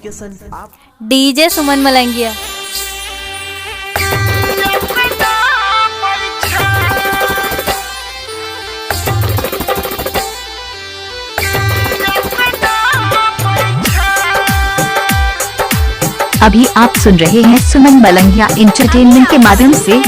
Notification आप DJ सुमन मलंगिया। अभी आप सुन रहे हैं सुमन मलंगिया एंटरटेनमेंट के माध्यम से।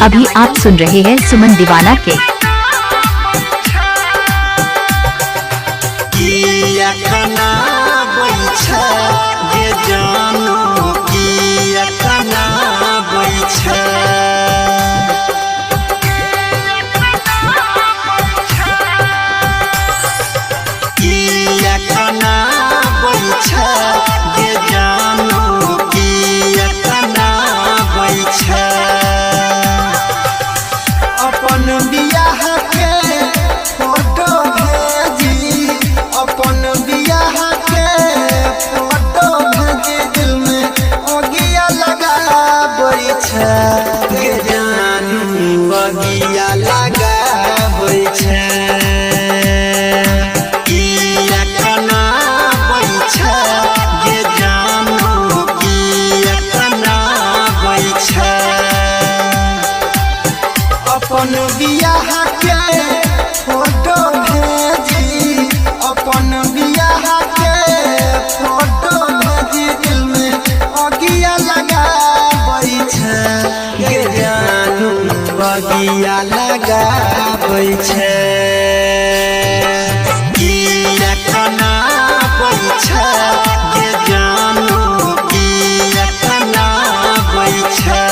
अभी आप सुन रहे हैं सुमन दीवाना के। ये जानो कि अखना बैठे कि अखना बैठे ये जानो कि अखना बैठे अपन बियाह के फोटो भेजी अपन बियाह के फोटो भेजी दिल में ओगिया लगा बैठे गे जानू ओगिया लगा बैठे कि अखना बैठे गे जानू कि अखना बैठे अपन बियाह के फोटो भेजी अपन बियाह के फोटो भेजी दिल में ओगिया लगा बैठे गे जानू ओगिया लगा बैठे कि अखना बैठे गे जानू कि अखना बैठे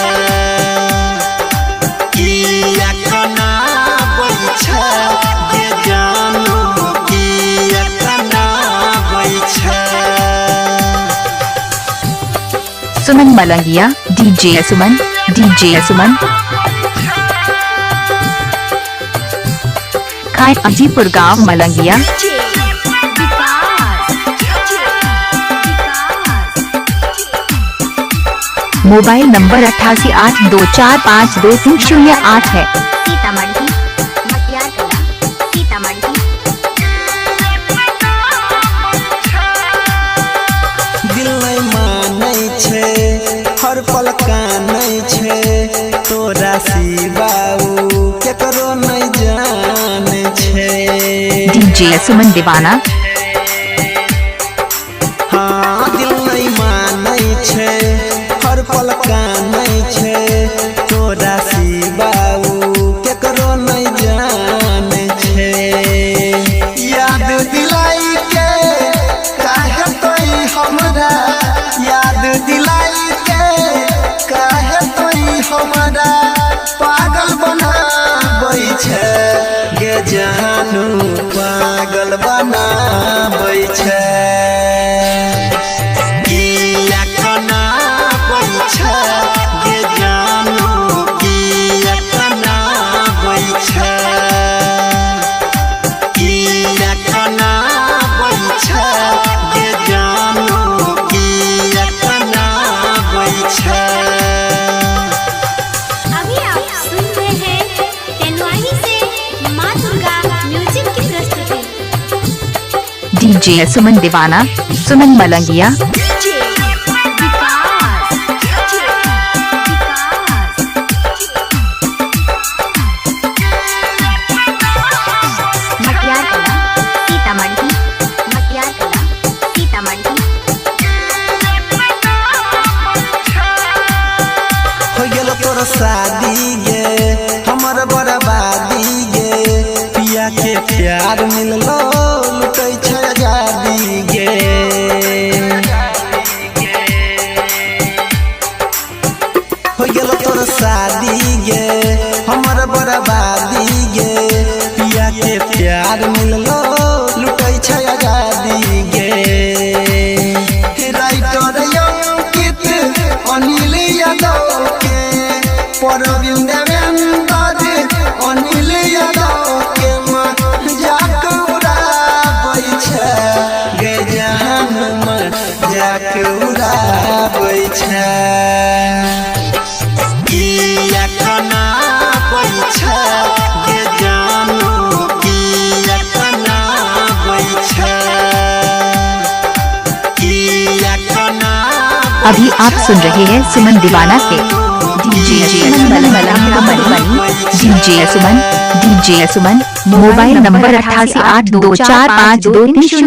कि अखना बैठे ये जानू कि अखना बैठे। सुमन मलंगिया डीजे सुमन खाए अजीपुर गांव मलंगिया। मोबाइल नंबर 8882452308 है। दिल नहीं मानै छे हर पल कानै छे तोरा सिवाऊ केकरो नहीं जाने छे। डीजे सुमन दीवाना। हाँ दिल नहीं मानै छे हर पल कानै छे तोरा सिवाऊ केकरो नहीं जाने छे। याद दिलाई के काहे तोई हमरा याद दिलाई के काहे तोई हमरा पागल बनाबै छे गे जानू पागल बनाबै छे कि अखना बैठे गे जानू कि अखना बैठे कि अखना बैठे गे जानू कि अखना बैठे। अभी आप सुन रहे हैं तेनवाही से माँ दुर्गा म्यूजिक की प्रस्तुति। डीजे सुमन दीवाना सुमन मलंगिया। हो गेलो तोर शादी गे हमर बर्बादी गे पिया के प्यार मिललो लुटै छै आजादी गे। हो गेलो तोर शादी गे हमर बर्बादी गे पिया के प्यार मिललो लुटै छै आजादी गे। राइटर अंकित अनिल यादव के परवीन देवेंद्र अनिल यादव के जाकर जाके उड़ाबै छै किया कना बैछा गे जानू किया कना बैछा किया कना। अभी आप सुन रहे हैं सुमन दीवाना के डीजे सुमन मलंगिया मधुबनी। डीजे सुमन मोबाइल नंबर 88824523